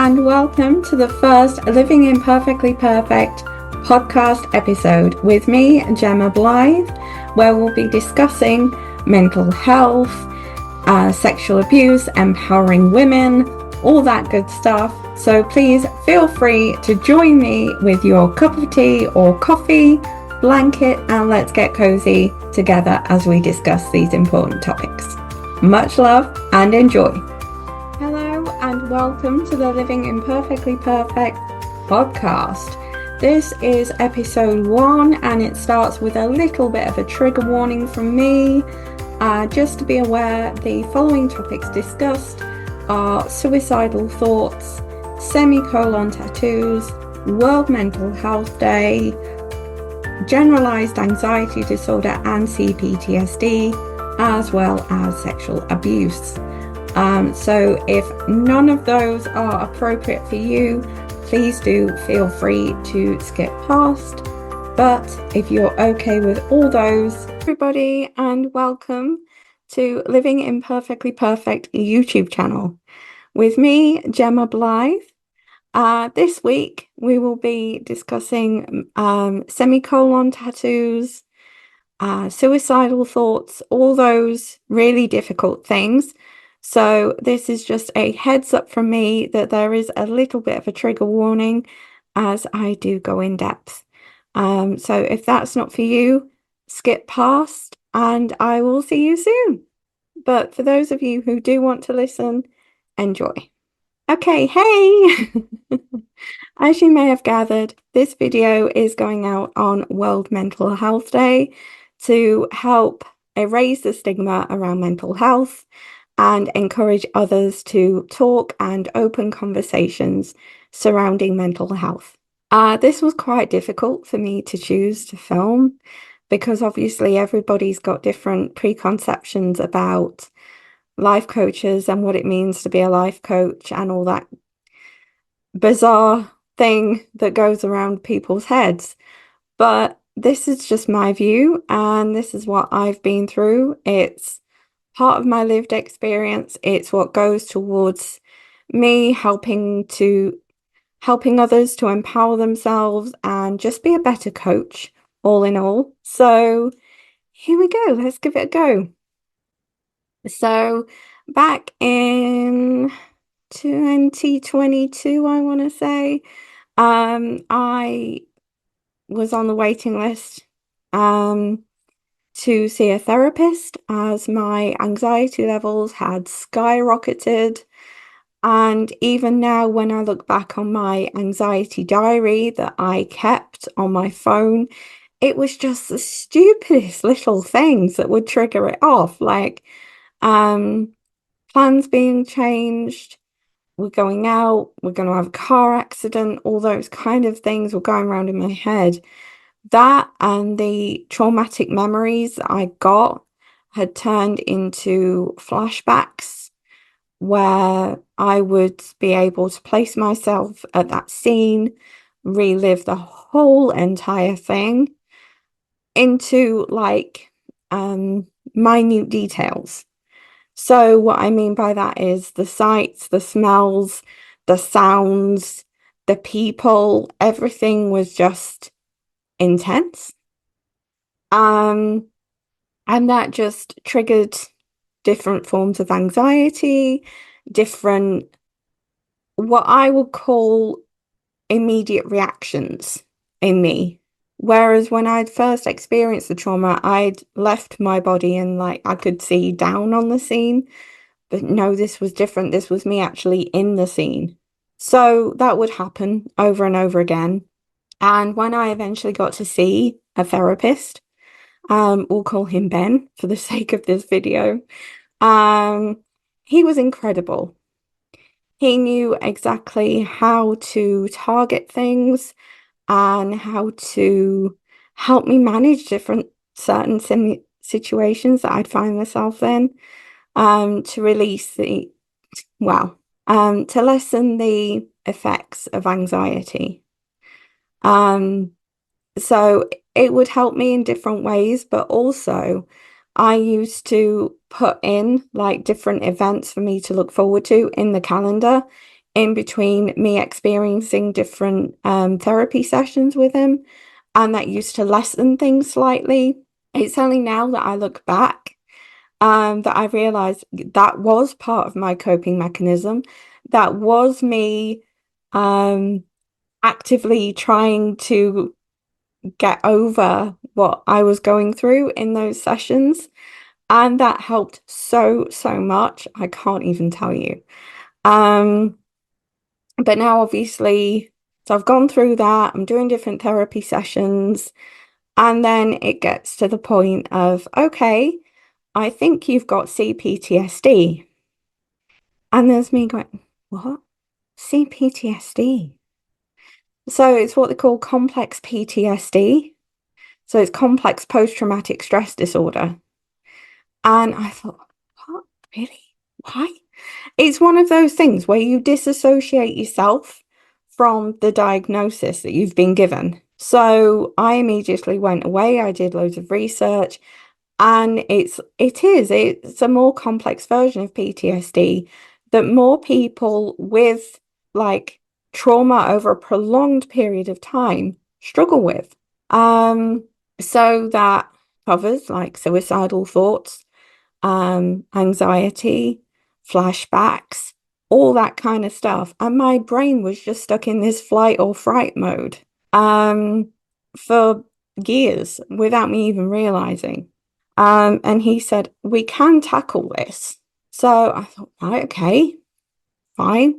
and welcome to the first Living Imperfectly Perfect podcast episode with me, Gemma Blythe, where we'll be discussing mental health, sexual abuse, empowering women, all that good stuff. So please feel free to join me with your cup of tea or coffee, blanket, and let's get cozy together as we discuss these important topics. Much love and enjoy. Hello and welcome to the Living Imperfectly Perfect podcast. This is episode 1 and it starts with a little bit of a trigger warning from me. Just to be aware, the following topics discussed are suicidal thoughts, semicolon tattoos, World Mental Health Day, generalized anxiety disorder and CPTSD, as well as sexual abuse. So if none of those are appropriate for you, please do feel free to skip past. But if you're okay with all those, everybody, and welcome to Living Imperfectly Perfect YouTube channel with me, Gemma Blythe. This week we will be discussing semicolon tattoos, suicidal thoughts, all those really difficult things. So this is just a heads up from me that there is a little bit of a trigger warning as I do go in depth. So if that's not for you, skip past and I will see you soon. But for those of you who do want to listen, enjoy. Okay, hey! As you may have gathered, this video is going out on World Mental Health Day to help erase the stigma around mental health and encourage others to talk and open conversations surrounding mental health. This was quite difficult for me to choose to film because obviously everybody's got different preconceptions about life coaches and what it means to be a life coach and all that bizarre thing that goes around people's heads. But this is just my view and this is what I've been through. It's part of my lived experience. It's what goes towards me helping others to empower themselves and just be a better coach, all in all. So here we go. Let's give it a go. So back in 2022, I want to say, I was on the waiting list to see a therapist as my anxiety levels had skyrocketed. And even now, when I look back on my anxiety diary that I kept on my phone, it was just the stupidest little things that would trigger it off, like plans being changed, we're going out, we're going to have a car accident, all those kind of things were going around in my head. That and the traumatic memories that I got had turned into flashbacks where I would be able to place myself at that scene, relive the whole entire thing into like minute details. So what I mean by that is the sights, the smells, the sounds, the people, everything was just intense. And that just triggered different forms of anxiety, different, what I would call immediate reactions in me. Whereas when I'd first experienced the trauma, I'd left my body and like I could see down on the scene. But no, this was different. This was me actually in the scene. So that would happen over and over again. And when I eventually got to see a therapist, we'll call him Ben for the sake of this video, he was incredible. He knew exactly how to target things and how to help me manage certain situations that I'd find myself in, to lessen the effects of anxiety. So it would help me in different ways, but also I used to put in like different events for me to look forward to in the calendar in between me experiencing different therapy sessions with him, and that used to lessen things slightly. It's only now that I look back that I realized that was part of my coping mechanism. That was me actively trying to get over what I was going through in those sessions. And that helped so, so much. I can't even tell you. But now, obviously, so I've gone through that. I'm doing different therapy sessions. And then it gets to the point of, okay, I think you've got CPTSD. And there's me going, what? CPTSD? So it's what they call complex PTSD. So it's complex post-traumatic stress disorder. And I thought, what? Really? Why? It's one of those things where you disassociate yourself from the diagnosis that you've been given. So I immediately went away. I did loads of research, and it's a more complex version of PTSD that more people with like trauma over a prolonged period of time struggle with. So that covers like suicidal thoughts, anxiety, flashbacks, all that kind of stuff. And my brain was just stuck in this flight or fright mode for years without me even realizing. And he said, we can tackle this. So I thought, right, okay, fine.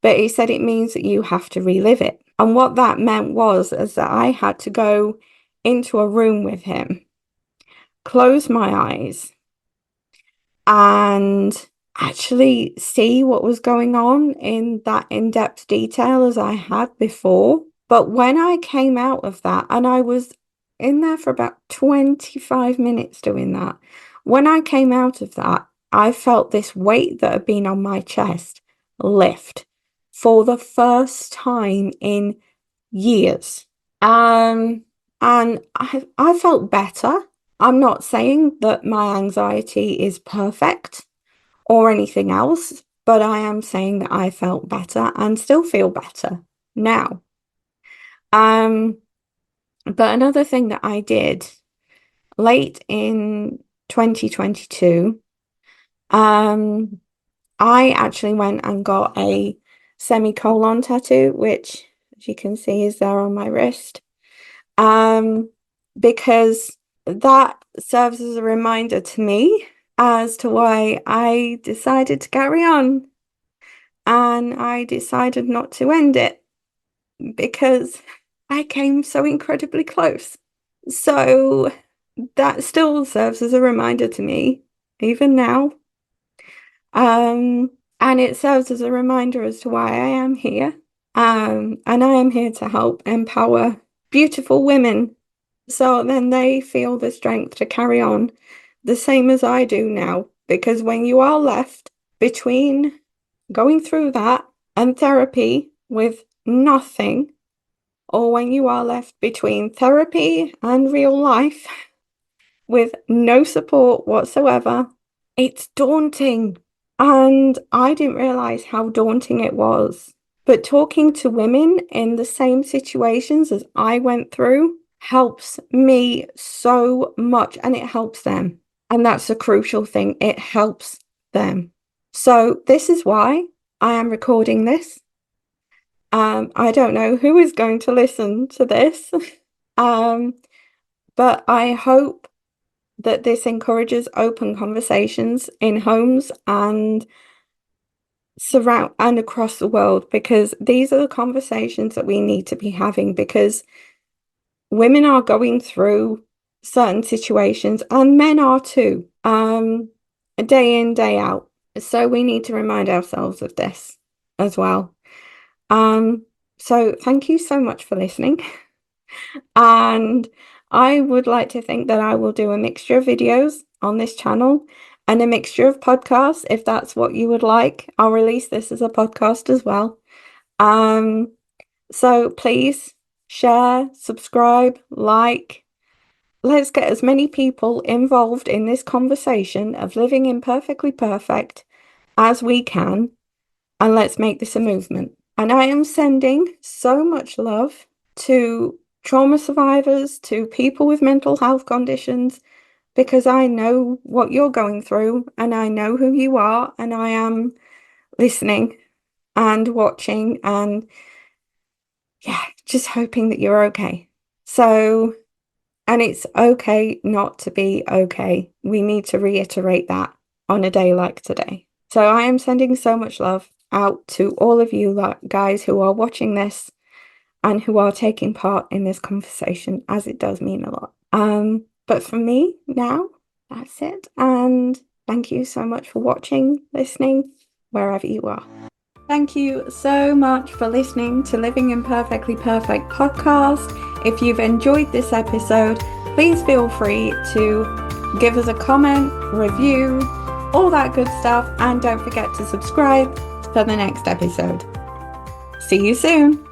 But he said it means that you have to relive it. And what that meant was is that I had to go into a room with him, close my eyes, and actually see what was going on in that in-depth detail as I had before. But when I came out of that, and I was in there for about 25 minutes doing that, when I came out of that, I felt this weight that had been on my chest lift for the first time in years. And I felt better. I'm not saying that my anxiety is perfect or anything else, but I am saying that I felt better and still feel better now. But another thing that I did late in 2022, I actually went and got a semicolon tattoo, which, as you can see, is there on my wrist. Because that serves as a reminder to me as to why I decided to carry on, and I decided not to end it because I came so incredibly close. So that still serves as a reminder to me, even now. And it serves as a reminder as to why I am here. And I am here to help empower beautiful women so then they feel the strength to carry on the same as I do now. Because when you are left between going through that and therapy with nothing, or when you are left between therapy and real life with no support whatsoever, it's daunting. And I didn't realize how daunting it was. But talking to women in the same situations as I went through helps me so much, and it helps them. And that's a crucial thing. It helps them. So this is why I am recording this. I don't know who is going to listen to this, but I hope that this encourages open conversations in homes and surround and across the world, because these are the conversations that we need to be having, because women are going through certain situations and men are too, day in, day out. So we need to remind ourselves of this as well. So thank you so much for listening. And I would like to think that I will do a mixture of videos on this channel and a mixture of podcasts if that's what you would like. I'll release this as a podcast as well. So please share, subscribe, like. Let's get as many people involved in this conversation of living imperfectly perfect as we can. and let's make this a movement. And I am sending so much love to trauma survivors, to people with mental health conditions, because I know what you're going through and I know who you are, and I am listening and watching and just hoping that you're okay. So, and it's okay not to be okay. We need to reiterate that on a day like today. So I am sending so much love out to all of you guys who are watching this and who are taking part in this conversation, as it does mean a lot. But for me now, that's it. And thank you so much for watching, listening, wherever you are. Thank you so much for listening to Living Imperfectly Perfect podcast. If you've enjoyed this episode, please feel free to give us a comment, review, all that good stuff, and don't forget to subscribe for the next episode. See you soon.